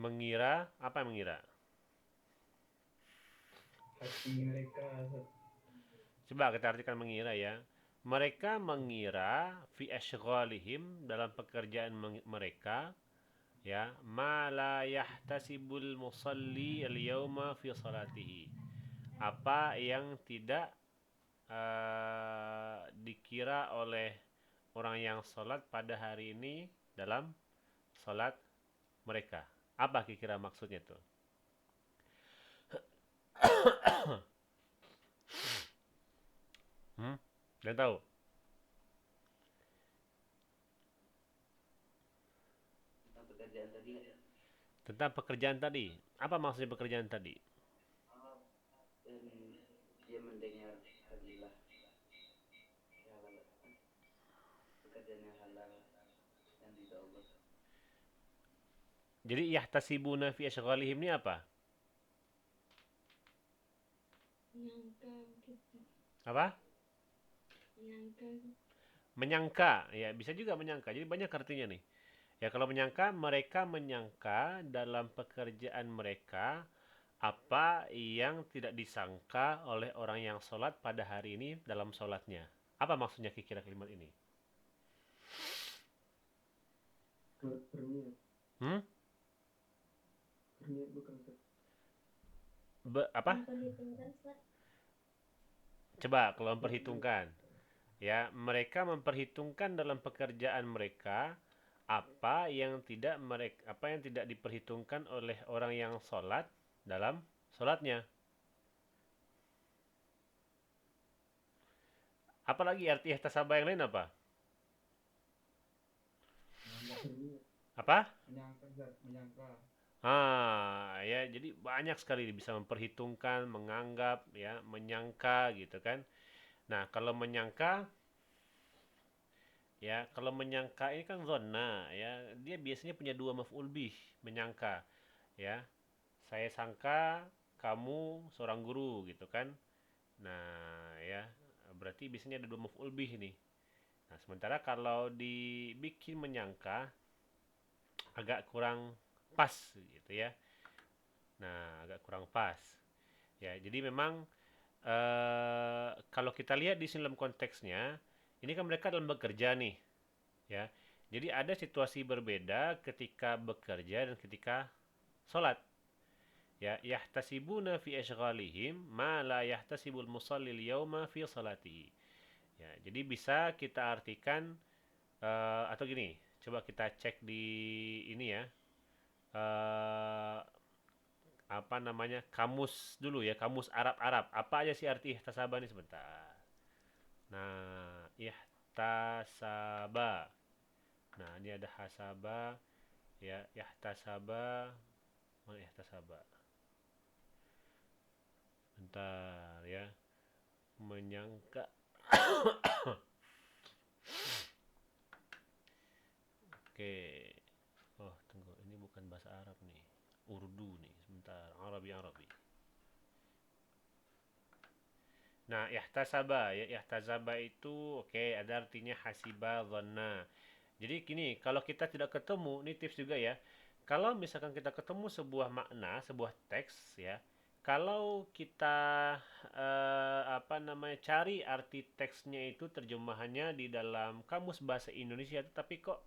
Mengira. Apa mengira? Hati mereka. Coba kita artikan mengira ya. Mereka mengira fi ashghalihim dalam pekerjaan mereka ya ma la yahtasibul musalli al-yawma fi salatihi. Apa yang tidak dikira oleh orang yang sholat pada hari ini dalam sholat mereka. Apa kira-kira maksudnya tuh? Dan tahu? Tentang pekerjaan tadi ya. Tentang pekerjaan tadi. Apa maksudnya pekerjaan tadi? Dan dia mendengar hadilah halal, pekerjaan yang halal yang tidak Allah. Jadi yahtasibuna fi ashghalihim ini apa? Menyangka gitu. Apa? Menyangka. Menyangka. Ya, bisa juga menyangka. Jadi banyak artinya nih. Ya, kalau menyangka, mereka menyangka dalam pekerjaan mereka apa yang tidak disangka oleh orang yang sholat pada hari ini dalam sholatnya. Apa maksudnya kira-kira kalimat ini? Berniat. Berniat bukan Apa? Memperhitungkan Ustaz. Coba kalau memperhitungkan. Ya, mereka memperhitungkan dalam pekerjaan mereka apa yang tidak diperhitungkan oleh orang yang sholat dalam sholatnya. Apalagi arti ihtasaba yang lain apa? Apa? Menyangka. Ya, jadi banyak sekali bisa memperhitungkan, menganggap, ya, menyangka gitu kan. Nah, kalau menyangka ini kan zonna, ya, dia biasanya punya dua maf'ul bih, menyangka, ya. Saya sangka kamu seorang guru gitu kan. Nah, ya, berarti biasanya ada dua maf'ul bih nih. Nah, sementara kalau dibikin menyangka agak kurang pas gitu ya. Nah, agak kurang pas. Ya, jadi memang kalau kita lihat di sini dalam konteksnya, ini kan mereka dalam bekerja nih, ya. Jadi ada situasi berbeda ketika bekerja dan ketika sholat. Ya, yahtasibuna fi ashghalihim ma la yahtasibul musallil yauma fi salatihi. Ya, jadi bisa kita artikan atau gini, coba kita cek di ini ya. Apa namanya? Kamus dulu ya, kamus Arab-Arab. Apa aja sih arti ihtasaba ini sebentar. Nah, ihtasaba. Nah, ini ada hasaba ya, ihtasaba, mana ihtasaba? Bentar ya. Menyangka. Oke. Oh, tunggu. Ini bukan bahasa Arab nih. Urdu nih. Sebentar. Arabi. Nah, ihtasaba ya. Ihtasaba itu oke, ada artinya hasiba dhanna. Jadi gini, kalau kita tidak ketemu, ini tips juga ya. Kalau misalkan kita ketemu sebuah makna, sebuah teks ya, kalau kita cari arti teksnya itu terjemahannya di dalam kamus bahasa Indonesia, tapi kok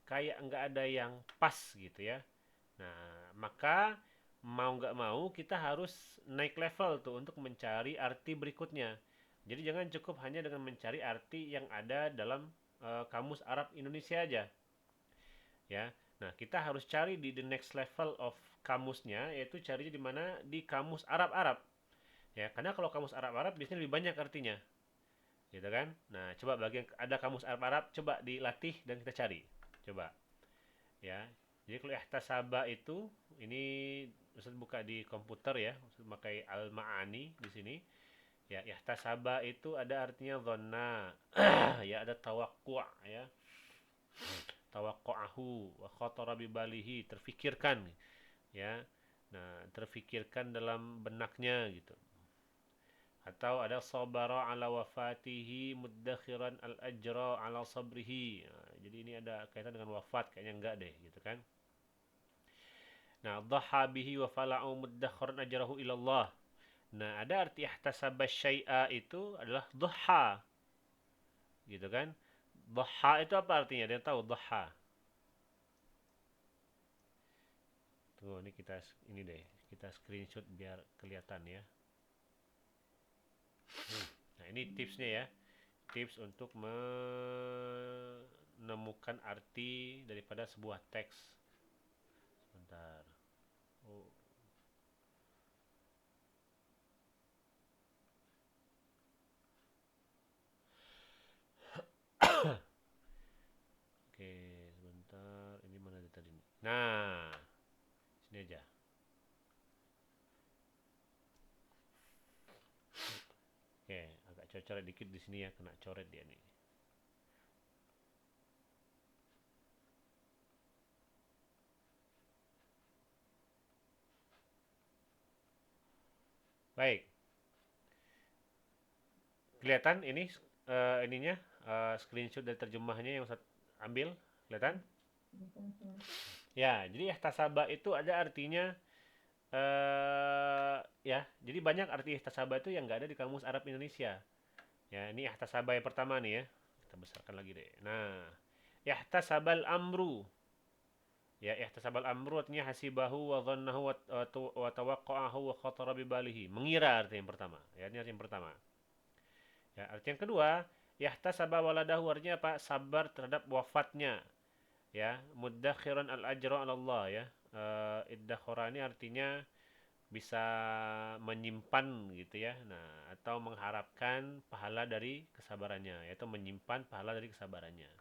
kayak nggak ada yang pas gitu ya. Nah, maka mau nggak mau kita harus naik level tuh untuk mencari arti berikutnya. Jadi jangan cukup hanya dengan mencari arti yang ada dalam kamus Arab Indonesia aja, ya. Nah, kita harus cari di the next level of kamusnya, yaitu cari di mana di kamus Arab-Arab. Ya, karena kalau kamus Arab-Arab biasanya lebih banyak artinya, gitu kan? Nah, coba bagi yang ada kamus Arab-Arab, coba dilatih dan kita cari. Coba, ya. Jadi kalau ihtasaba itu ini Ustaz buka di komputer ya, Ustaz pakai Al-Ma'ani di sini. Ya, ihtasaba itu ada artinya dhanna. Ya, ada tawaqqa' ya. Tawaqqa'ahu wa khatara bi balihi, terfikirkan ya. Nah, terfikirkan dalam benaknya gitu. Atau ada sabara ala wafatihi muddakhiran al ajra ala sabrihi. Nah, jadi ini ada kaitan dengan wafat, kayaknya enggak deh gitu kan. Nah, dhaha bihi wa fala'u muddakhiran ajrahu ila Allah. Nah, ada arti ihtasaba syai'a itu adalah dhaha. Gitu kan? Dhaha itu apa artinya? Dia tahu dhaha. Tuh, ini deh, kita screenshot biar kelihatan ya. Nah, ini tipsnya ya. Tips untuk menemukan arti daripada sebuah teks. Sebentar. Oh. Oke, sebentar. Ini mana tadi? Nah, sini aja. Oke, agak coret dikit di sini ya, kena coret dia nih. Baik. Kelihatan ini ininya screenshot dari terjemahnya yang Ustaz ambil, kelihatan? Ya, jadi ihtasaba itu ada artinya ya, jadi banyak arti ihtasaba itu yang nggak ada di kamus Arab Indonesia. Ya, ini ihtasaba yang pertama nih ya. Kita besarkan lagi deh. Nah, ihtasabal amru. Ya, ihtasabal amru artinya hasibahu wa dhannahu wa tawaqqa'ahu wa khatara bi balihi. Mengira arti yang pertama. Ya, ini arti yang pertama. Ya, arti yang kedua, yahtasaba waladahu artinya apa? Sabar terhadap wafatnya. Ya, muddakhiran al ajra 'ala Allah ya. Iddakhara ini artinya bisa menyimpan gitu ya. Nah, atau mengharapkan pahala dari kesabarannya, yaitu menyimpan pahala dari kesabarannya.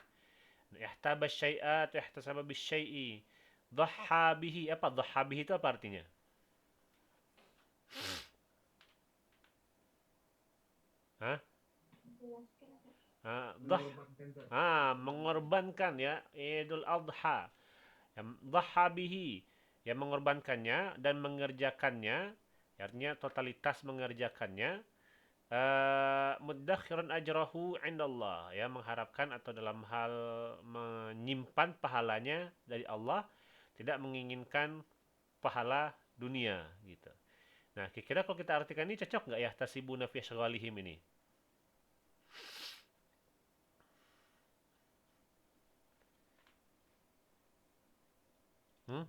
Nah, ihtaba syai'a atau ihtasaba bisyai'i. Dhaha bihi, apa dhaha bihi itu apa artinya? Hah? Mengorbankan ya, Idul Adha. Yang dhaha bihi, yang mengorbankannya dan mengerjakannya, artinya totalitas mengerjakannya. Muddakhiran ajrahu indallah, ya mengharapkan atau dalam hal menyimpan pahalanya dari Allah, tidak menginginkan pahala dunia gitu. Nah, kira-kira kalau kita artikan ini cocok nggak ya tasibuna fi syaghalihim ini? Hmm?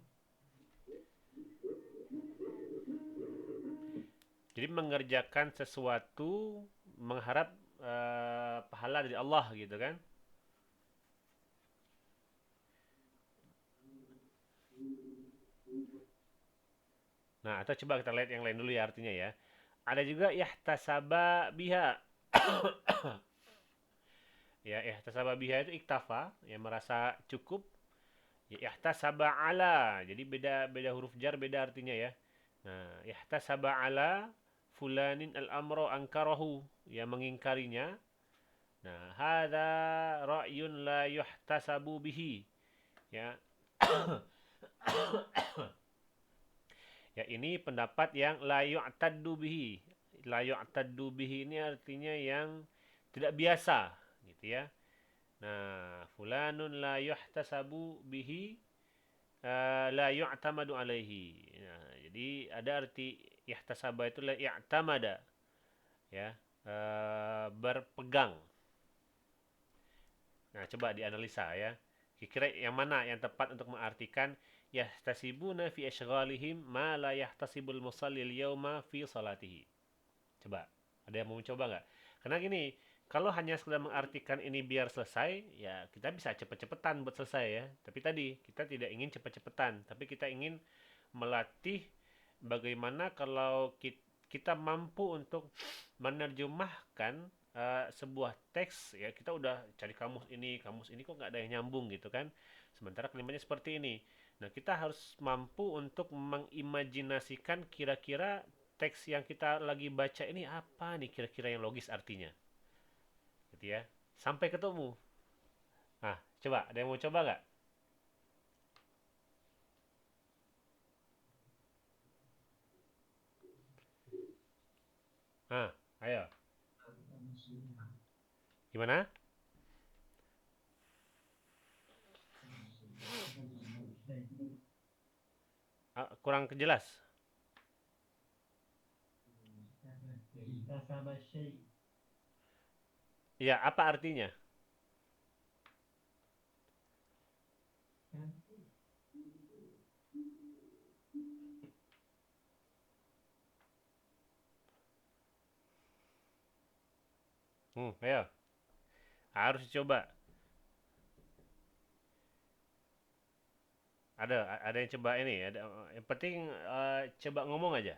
Jadi mengerjakan sesuatu mengharap pahala dari Allah gitu kan? Nah, atau coba kita lihat yang lain dulu ya artinya ya. Ada juga yahtasaba biha. Ya, yahtasaba biha itu iktafa, yang merasa cukup. Ya, yahtasaba ala. Jadi beda huruf jar, beda artinya ya. Nah, yahtasaba ala fulanin al-amra ankarahu, yang mengingkarinya. Nah, hadza ra'yun la yuhtasabu bihi. Ya. Ya, ini pendapat yang la yu'taddu bihi. La yu'taddu bihi ini artinya yang tidak biasa, gitu ya. Nah, fulanun la yuhtasabu bihi la yu'tamadu alaihi. Nah, jadi ada arti ihtasaba itu i'tamada, ya, berpegang. Nah, coba dianalisa ya. Kira-kira yang mana yang tepat untuk mengartikan yahtasibuna fi asyghalihim ma la yahtasibul musallil yauma fi salatihi. Coba, ada yang mau mencoba nggak? Karena gini, kalau hanya sekedar mengartikan ini biar selesai, ya kita bisa cepet-cepetan buat selesai ya. Tapi tadi, kita tidak ingin cepet-cepetan, tapi kita ingin melatih bagaimana kalau kita mampu untuk menerjemahkan sebuah teks ya. Kita udah cari kamus ini kok nggak ada yang nyambung gitu kan, sementara kalimatnya seperti ini. Nah, kita harus mampu untuk mengimajinasikan kira-kira teks yang kita lagi baca ini apa nih kira-kira yang logis artinya gitu ya, sampai ketemu. Nah, coba ada yang mau coba nggak? Nah, ayo, gimana? Kurang jelas. ihtasaba syai'. Ya, apa artinya? Ayo, harus coba. Ada yang coba ini, yang penting coba ngomong aja.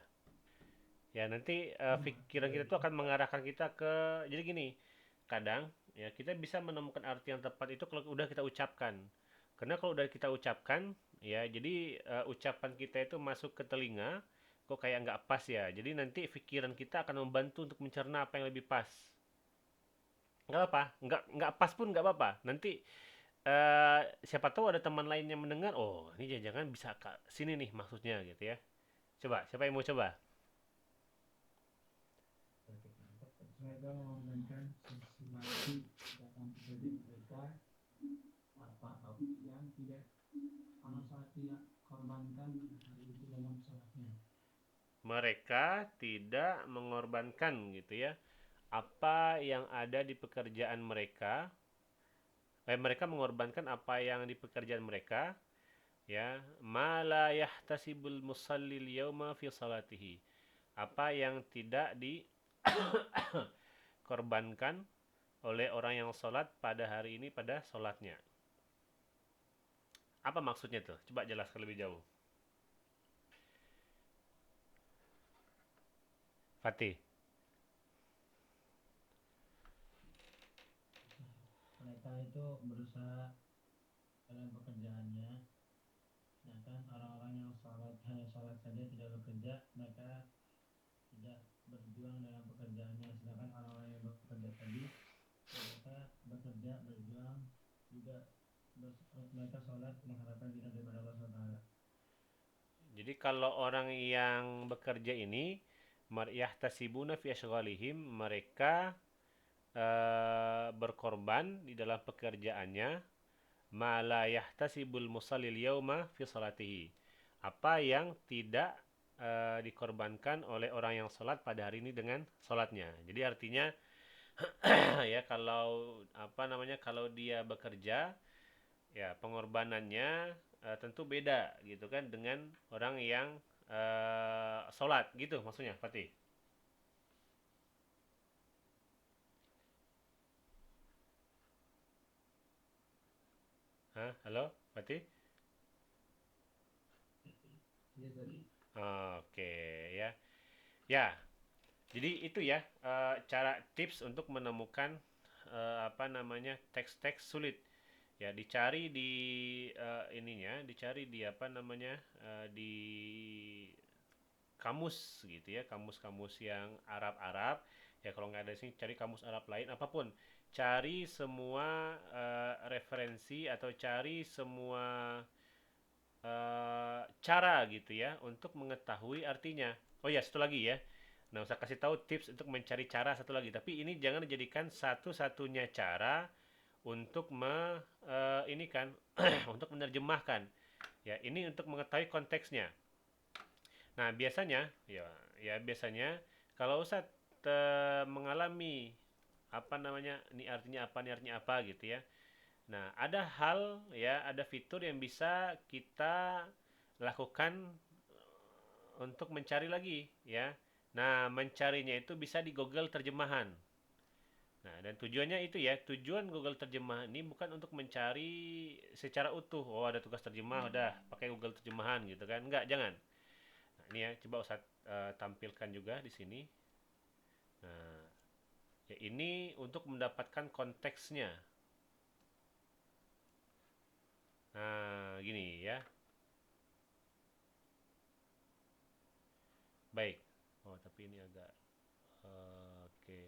Ya, nanti pikiran kita tuh akan mengarahkan kita ke, jadi gini, kadang ya kita bisa menemukan arti yang tepat itu kalau udah kita ucapkan. Karena kalau udah kita ucapkan, ya jadi ucapan kita itu masuk ke telinga, kok kayak nggak pas ya. Jadi nanti pikiran kita akan membantu untuk mencerna apa yang lebih pas. Nggak apa, nggak pas pun nggak apa-apa. Nanti siapa tahu ada teman lain yang mendengar, oh ini jangan bisa ke sini nih maksudnya gitu ya. Coba, siapa yang mau coba? Mereka mengorbankan sesuatu dalam pekerjaan mereka apa yang tidak salah tidak korbankan hal itu dalam sholatnya. Mereka tidak mengorbankan gitu ya apa yang ada di pekerjaan mereka. Mereka mengorbankan apa yang di pekerjaan mereka, ya, ma la yahtasibul musallil yauma fi salatihi, apa yang tidak dikorbankan oleh orang yang sholat pada hari ini pada sholatnya. Apa maksudnya tuh? Coba jelaskan lebih jauh, Fatih. Mereka itu berusaha dalam pekerjaannya, sedangkan orang-orang yang hanya sholat saja tidak bekerja, mereka tidak berjuang dalam pekerjaannya. Sedangkan orang-orang yang bekerja tadi, mereka bekerja, berjuang juga, mereka sholat mengharapkan ridho daripada Allah SWT. Jadi kalau orang yang bekerja ini yahtasibuna fi asyghalihim, mereka berkorban di dalam pekerjaannya, ma la yahtasibul musallil yauma fi salatihi, apa yang tidak dikorbankan oleh orang yang sholat pada hari ini dengan sholatnya. Jadi artinya ya kalau apa namanya, kalau dia bekerja ya pengorbanannya tentu beda gitu kan dengan orang yang sholat gitu maksudnya, Fatih. Hah? Halo, Fatih? Iya tadi. Oke, ya. Ya, jadi itu ya cara tips untuk menemukan apa namanya teks-teks sulit. Ya, dicari di dicari di apa namanya di kamus gitu ya, kamus-kamus yang Arab-Arab. Ya kalau nggak ada sih cari kamus Arab lain apapun. Cari semua referensi atau cari semua cara gitu ya untuk mengetahui artinya. Oh ya, satu lagi ya. Nah, usah kasih tahu tips untuk mencari cara satu lagi, tapi ini jangan dijadikan satu-satunya cara untuk ini kan untuk menerjemahkan. Ya, ini untuk mengetahui konteksnya. Nah, biasanya ya ya biasanya kalau Ustadz mengalami apa namanya, ini artinya apa gitu ya. Nah, ada hal ya, ada fitur yang bisa kita lakukan untuk mencari lagi ya. Nah, mencarinya itu bisa di Google Terjemahan. Nah, dan tujuannya itu ya, tujuan Google Terjemahan ini bukan untuk mencari secara utuh. Oh, ada tugas terjemah, udah pakai Google Terjemahan gitu kan. Enggak, jangan. Nah, ini ya, coba Ustadz tampilkan juga di sini. Nah, ya ini untuk mendapatkan konteksnya. Nah, gini ya. Baik. Oh, tapi ini agak oke.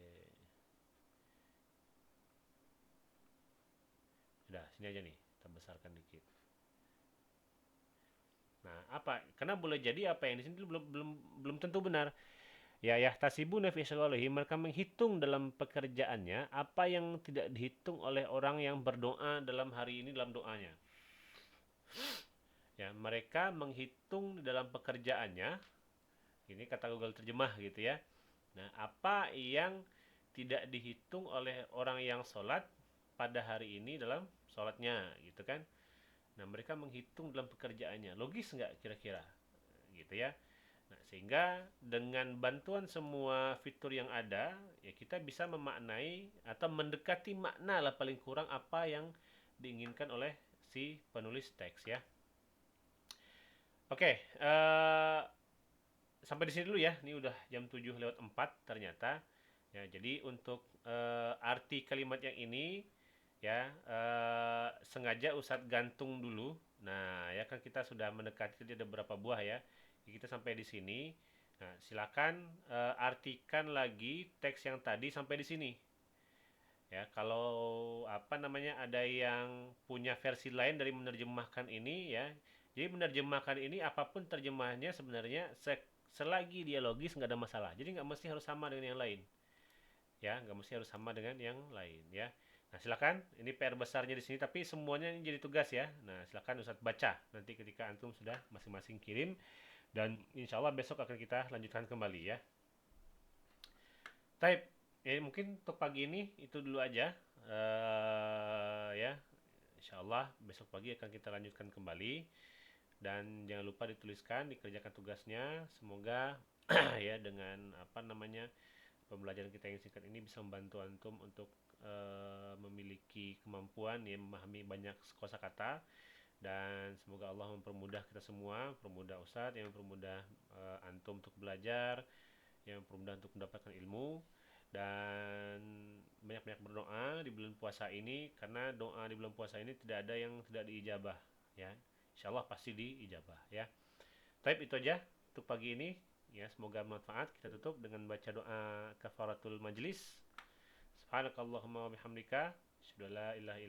Udah, sini aja nih. Kita besarkan dikit. Nah, apa? Karena boleh jadi apa yang di sini belum tentu benar. Ya, yahtasibuna fi syagalihi, mereka menghitung dalam pekerjaannya apa yang tidak dihitung oleh orang yang berdoa dalam hari ini dalam doanya. Ya, mereka menghitung dalam pekerjaannya, ini kata Google Terjemah gitu ya. Nah, apa yang tidak dihitung oleh orang yang sholat pada hari ini dalam sholatnya gitu kan. Nah, mereka menghitung dalam pekerjaannya. Logis nggak kira-kira? Gitu ya. Nah, sehingga dengan bantuan semua fitur yang ada, ya kita bisa memaknai atau mendekati makna lah paling kurang apa yang diinginkan oleh si penulis teks ya. Oke, sampai di sini dulu ya. Ini udah jam 7:04 ternyata. Ya, jadi untuk arti kalimat yang ini ya sengaja Ustadz gantung dulu. Nah, ya kan kita sudah mendekati, ada berapa buah ya. Jadi kita sampai di sini. Nah, silakan artikan lagi teks yang tadi sampai di sini. Ya, kalau apa namanya ada yang punya versi lain dari menerjemahkan ini ya. Jadi menerjemahkan ini apapun terjemahannya sebenarnya selagi dia logis nggak ada masalah. Jadi nggak mesti harus sama dengan yang lain. Ya, nggak mesti harus sama dengan yang lain ya. Nah, silakan. Ini PR besarnya di sini, tapi semuanya ini jadi tugas ya. Nah, silakan Ustadz baca nanti ketika antum sudah masing-masing kirim, dan insya Allah besok akan kita lanjutkan kembali ya. Type. Ya, mungkin untuk pagi ini itu dulu aja. Ya, insya Allah besok pagi akan kita lanjutkan kembali. Dan jangan lupa dituliskan, dikerjakan tugasnya. Semoga ya dengan apa namanya pembelajaran kita yang singkat ini bisa membantu antum untuk memiliki kemampuan ya memahami banyak kosakata, dan semoga Allah mempermudah kita semua, mempermudah Ustadz, yang mempermudah antum untuk belajar, yang mempermudah untuk mendapatkan ilmu, dan banyak-banyak berdoa di bulan puasa ini, karena doa di bulan puasa ini tidak ada yang tidak diijabah ya. Insyaallah pasti diijabah ya. Type itu aja untuk pagi ini. Ya, semoga bermanfaat. Kita tutup dengan baca doa kafaratul majlis. Subhanakallahumma wa bihamdika, asyhadu an la ilaha illa